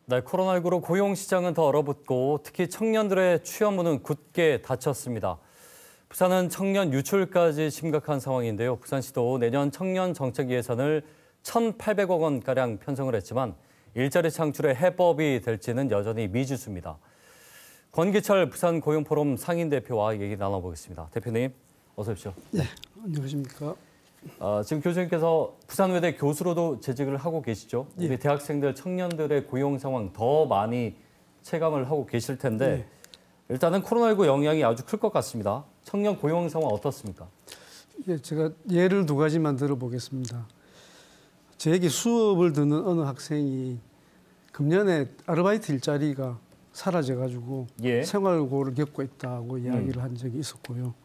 네, 코로나19로 고용시장은 더 얼어붙고 특히 청년들의 취업문은 굳게 닫혔습니다. 부산은 청년 유출까지 심각한 상황인데요. 부산시도 내년 청년 정책 예산을 1,800억 원가량 편성을 했지만 일자리 창출의 해법이 될지는 여전히 미지수입니다. 권기철 부산고용포럼 상임대표와 얘기 나눠보겠습니다. 대표님, 어서 오십시오. 네, 안녕하십니까. 지금 교수님께서 부산외대 교수로도 재직을 하고 계시죠? 예. 우리 대학생들, 청년들의 고용 상황 더 많이 체감을 하고 계실 텐데 일단은 코로나19 영향이 아주 클 것 같습니다. 청년 고용 상황 어떻습니까? 예, 제가 예를 두 가지만 들어보겠습니다. 저에게 수업을 듣는 어느 학생이 금년에 아르바이트 일자리가 사라져가지고 생활고를 겪고 있다고 이야기를 한 적이 있었고요.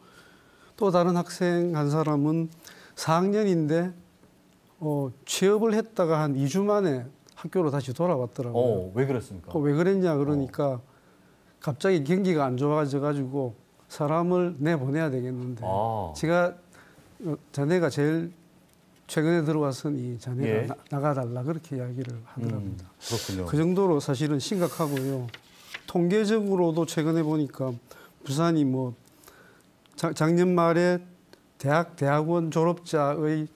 또 다른 학생 한 사람은 4학년인데 취업을 했다가 한 2주 만에 학교로 다시 돌아왔더라고요. 왜 그랬습니까? 왜 그랬냐 그러니까 갑자기 경기가 안 좋아져가지고 사람을 내보내야 되겠는데 제가 자네가 제일 최근에 들어왔으니 자네가 나가달라 그렇게 이야기를 하더랍니다. 그렇군요. 그 정도로 사실은 심각하고요. 통계적으로도 최근에 보니까 부산이 뭐 작년 말에 대학원 졸업자의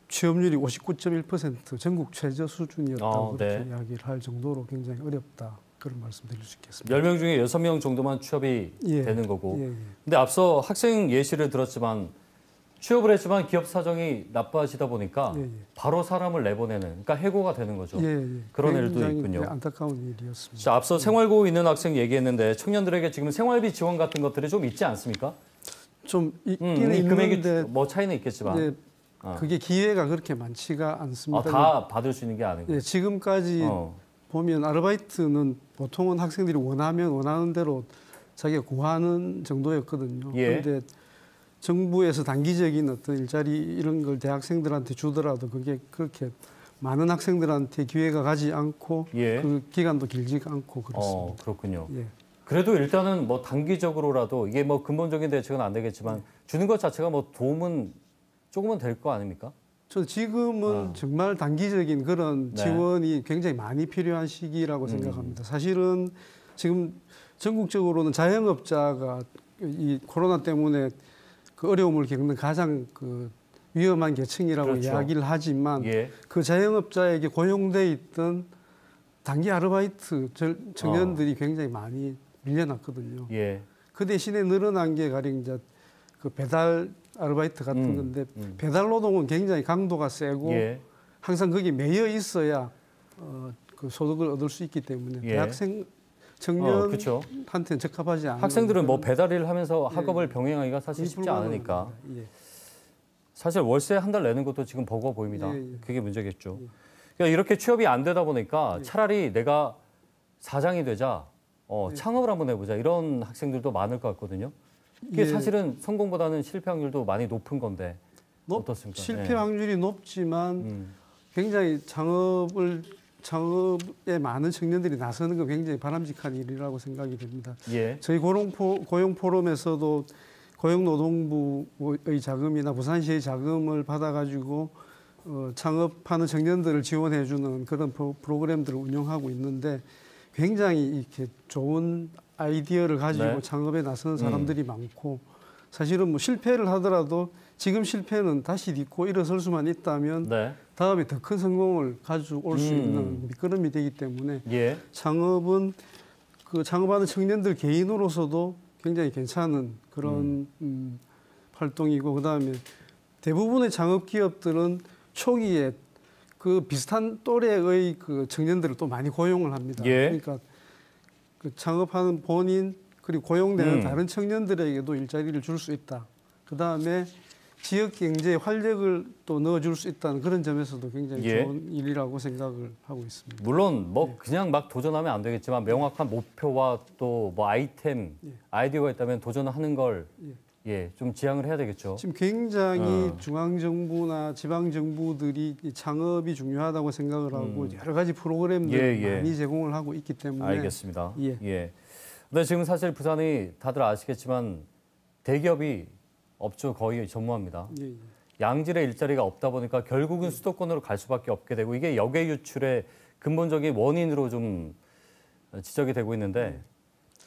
취업률이 59.1% 전국 최저 수준이었다고 그렇게 이야기를 할 정도로 굉장히 어렵다. 그런 말씀드릴 수 있겠습니다. 10명 중에 6명 정도만 취업이 되는 거고. 근데 앞서 학생 예시를 들었지만 취업을 했지만 기업 사정이 나빠지다 보니까 바로 사람을 내보내는, 그러니까 해고가 되는 거죠. 그런 일도 있군요. 안타까운 일이었습니다. 자, 앞서 생활고 있는 학생 얘기했는데 청년들에게 지금 생활비 지원 같은 것들이 좀 있지 않습니까? 좀 있기는 있는데 뭐 차이는 있겠지만 그게 기회가 그렇게 많지가 않습니다. 다 받을 수 있는 게 아니고. 지금까지 보면 아르바이트는 보통은 학생들이 원하는 대로 자기가 구하는 정도였거든요. 그런데 정부에서 단기적인 어떤 일자리 이런 걸 대학생들한테 주더라도 그게 그렇게 많은 학생들한테 기회가 가지 않고 그 기간도 길지가 않고 그렇습니다. 그렇군요. 그래도 일단은 뭐 단기적으로라도 이게 뭐 근본적인 대책은 안 되겠지만 주는 것 자체가 뭐 도움은 조금은 될 거 아닙니까? 저 지금은 정말 단기적인 그런 지원이 굉장히 많이 필요한 시기라고 생각합니다. 사실은 지금 전국적으로는 자영업자가 이 코로나 때문에 그 어려움을 겪는 가장 그 위험한 계층이라고 이야기를 하지만 그 자영업자에게 고용돼 있던 단기 아르바이트 청년들이 굉장히 많이 밀려났거든요. 그 대신에 늘어난 게 가령 이제 그 배달 아르바이트 같은 건데 배달 노동은 굉장히 강도가 세고 항상 거기 매여 있어야 그 소득을 얻을 수 있기 때문에 대학생 청년한테는 적합하지 않은. 학생들은 뭐 배달 일을 하면서 학업을 병행하기가 사실 쉽지 않으니까. 사실 월세 한 달 내는 것도 지금 버거워 보입니다. 그게 문제겠죠. 그러니까 이렇게 취업이 안 되다 보니까 차라리 내가 사장이 되자, 창업을 한번 해보자 이런 학생들도 많을 것 같거든요. 이게 사실은 성공보다는 실패 확률도 많이 높은 건데 어떻습니까? 실패 확률이 높지만 굉장히 창업에 많은 청년들이 나서는 건 굉장히 바람직한 일이라고 생각이 됩니다. 저희 고용 포럼에서도 고용노동부의 자금이나 부산시의 자금을 받아가지고 창업하는 청년들을 지원해주는 그런 프로그램들을 운영하고 있는데 굉장히 이렇게 좋은 아이디어를 가지고 창업에 나서는 사람들이 많고 사실은 뭐 실패를 하더라도 지금 실패는 다시 딛고 일어설 수만 있다면 다음에 더 큰 성공을 가져올 수 있는 밑거름이 되기 때문에 창업은 그 창업하는 청년들 개인으로서도 굉장히 괜찮은 그런 활동이고 그다음에 대부분의 창업 기업들은 초기에 그 비슷한 또래의 그 청년들을 또 많이 고용을 합니다. 그러니까 그 창업하는 본인 그리고 고용되는 다른 청년들에게도 일자리를 줄 수 있다. 그다음에 지역 경제에 활력을 또 넣어줄 수 있다는 그런 점에서도 굉장히 좋은 일이라고 생각을 하고 있습니다. 물론 뭐 그냥 막 도전하면 안 되겠지만 명확한 목표와 또 뭐 아이템, 아이디어가 있다면 도전하는 걸 좀 지향을 해야 되겠죠. 지금 굉장히 중앙정부나 지방정부들이 창업이 중요하다고 생각을 하고 여러 가지 프로그램들을 많이 제공을 하고 있기 때문에. 알겠습니다. 근데 지금 사실 부산이 다들 아시겠지만 대기업이 업주 거의 전무합니다. 양질의 일자리가 없다 보니까 결국은 수도권으로 갈 수밖에 없게 되고 이게 역외 유출의 근본적인 원인으로 좀 지적이 되고 있는데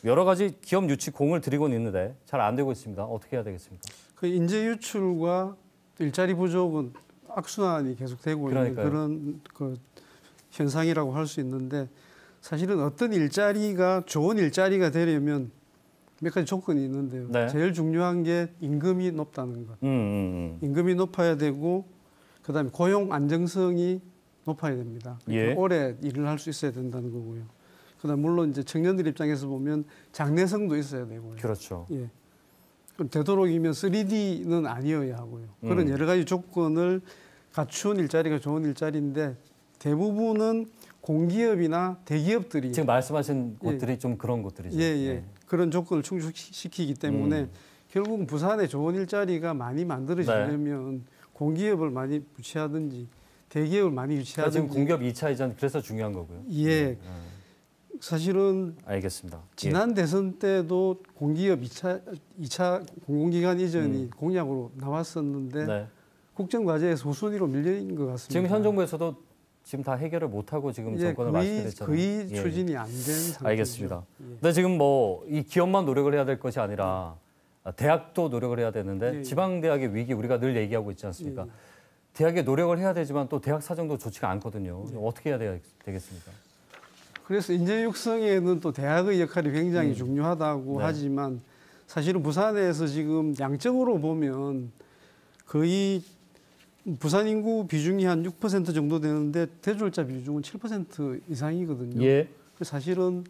여러 가지 기업 유치 공을 들이고는 있는데 잘 안 되고 있습니다. 어떻게 해야 되겠습니까? 그 인재 유출과 일자리 부족은 악순환이 계속되고 있는 그러니까요. 그런 그 현상이라고 할 수 있는데 사실은 어떤 일자리가 좋은 일자리가 되려면 몇 가지 조건이 있는데요. 네. 제일 중요한 게 임금이 높다는 것. 임금이 높아야 되고 그다음에 고용 안정성이 높아야 됩니다. 예. 오래 일을 할 수 있어야 된다는 거고요. 그다음 물론 이제 청년들 입장에서 보면 장래성도 있어야 되고요. 그렇죠. 예. 그럼 되도록이면 3D는 아니어야 하고요. 그런 여러 가지 조건을 갖춘 일자리가 좋은 일자리인데 대부분은 공기업이나 대기업들이 지금 말씀하신 예. 곳들이 좀 그런 곳들이죠. 예, 예. 그런 조건을 충족시키기 때문에 결국은 부산에 좋은 일자리가 많이 만들어지려면 공기업을 많이 유치하든지 대기업을 많이 그러니까 유치하든지 지금 공기업 2차 이전 그래서 중요한 거고요. 예. 사실은 알겠습니다. 지난 대선 때도 공기업 2차 공공기관 이전이 공약으로 나왔었는데 네. 국정과제에서 우선위로 밀린 것 같습니다. 지금 현 정부에서도 지금 다 해결을 못하고 지금 정권을 말씀드렸잖아요. 거의 예. 추진이 안 된 상태죠. 알겠습니다. 예. 근데 지금 뭐 이 기업만 노력을 해야 될 것이 아니라 대학도 노력을 해야 되는데 예. 지방대학의 위기 우리가 늘 얘기하고 있지 않습니까? 예. 대학에 노력을 해야 되지만 또 대학 사정도 좋지가 않거든요. 어떻게 해야 되겠습니까? 그래서 인재 육성에는 또 대학의 역할이 굉장히 중요하다고 네. 하지만 사실은 부산에서 지금 양적으로 보면 거의 부산 인구 비중이 한 6% 정도 되는데 대졸자 비중은 7% 이상이거든요. 예. 그래서 사실은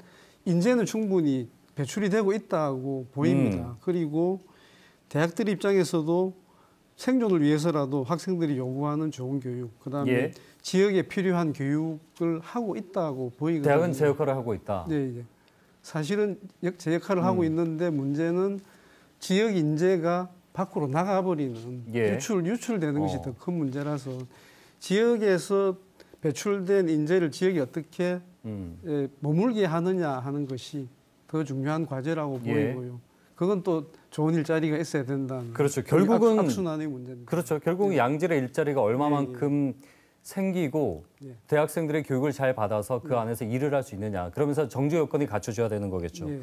인재는 충분히 배출이 되고 있다고 보입니다. 그리고 대학들 입장에서도 생존을 위해서라도 학생들이 요구하는 좋은 교육, 그다음에 예. 지역에 필요한 교육을 하고 있다고 보이거든요. 대학은 제 역할을 하고 있다. 네, 네. 사실은 제 역할을 하고 있는데 문제는 지역 인재가 밖으로 나가버리는 예. 유출되는 것이 더 큰 문제라서 지역에서 배출된 인재를 지역이 어떻게 머물게 하느냐 하는 것이 더 중요한 과제라고 예. 보이고요. 그건 또 좋은 일자리가 있어야 된다는. 그렇죠. 결국은 악순환의 문제입니다. 그렇죠. 결국 양질의 일자리가 얼마만큼 생기고 예. 대학생들의 교육을 잘 받아서 그 안에서 일을 할 수 있느냐. 그러면서 정주 여건이 갖춰져야 되는 거겠죠. 예.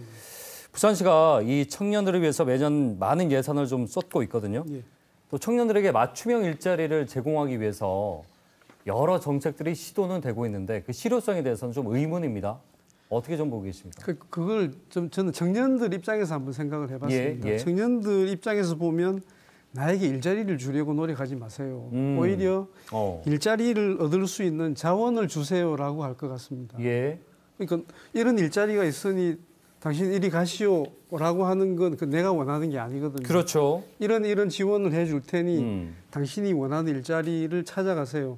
부산시가 이 청년들을 위해서 매년 많은 예산을 좀 쏟고 있거든요. 예. 또 청년들에게 맞춤형 일자리를 제공하기 위해서 여러 정책들이 시도는 되고 있는데 그 실효성에 대해서는 좀 의문입니다. 어떻게 좀 보고 계십니까? 그걸 좀 저는 청년들 입장에서 한번 생각을 해봤습니다. 예, 예. 청년들 입장에서 보면 나에게 일자리를 주려고 노력하지 마세요. 오히려 일자리를 얻을 수 있는 자원을 주세요라고 할 것 같습니다. 예. 그러니까 이런 일자리가 있으니 당신 이리 가시오라고 하는 건 내가 원하는 게 아니거든요. 그렇죠. 이런 지원을 해줄 테니 당신이 원하는 일자리를 찾아가세요.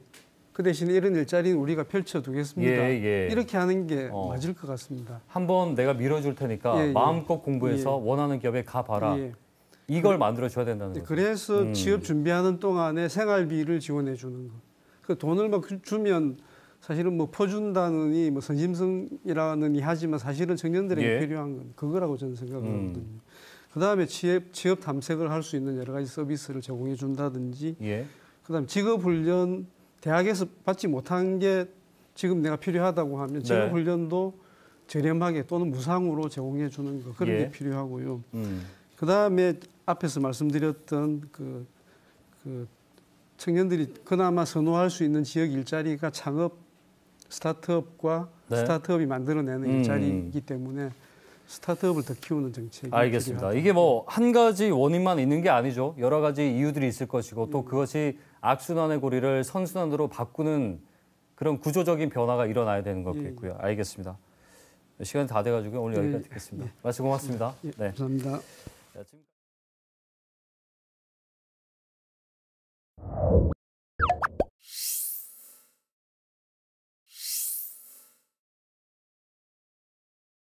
그 대신에 이런 일자리는 우리가 펼쳐두겠습니다. 예, 예. 이렇게 하는 게 맞을 것 같습니다. 한번 내가 밀어줄 테니까 예, 예. 마음껏 공부해서 예. 원하는 기업에 가봐라. 예. 이걸 만들어줘야 된다는 거죠. 그래서 취업 준비하는 동안에 생활비를 지원해 주는 것. 그 돈을 막 주면 사실은 뭐 퍼준다느니 뭐 선심성이라느니 하지만 사실은 청년들에게 예. 필요한 건 그거라고 저는 생각을 하거든요. 그다음에 취업 탐색을 할 수 있는 여러 가지 서비스를 제공해 준다든지 예. 그다음에 직업 훈련 대학에서 받지 못한 게 지금 내가 필요하다고 하면 직업 네. 훈련도 저렴하게 또는 무상으로 제공해 주는 거 그런 예. 게 필요하고요. 그다음에 앞에서 말씀드렸던 그 청년들이 그나마 선호할 수 있는 지역 일자리가 창업 스타트업과 네. 스타트업이 만들어내는 일자리이기 때문에 스타트업을 더 키우는 정책이 알겠습니다. 필요하다. 이게 뭐 한 가지 원인만 있는 게 아니죠. 여러 가지 이유들이 있을 것이고 또 그것이 악순환의 고리를 선순환으로 바꾸는 그런 구조적인 변화가 일어나야 되는 거겠고요. 알겠습니다. 시간이 다 돼가지고 오늘 여기까지 듣겠습니다. 말씀 고맙습니다. 예, 네. 감사합니다. 자, 지금...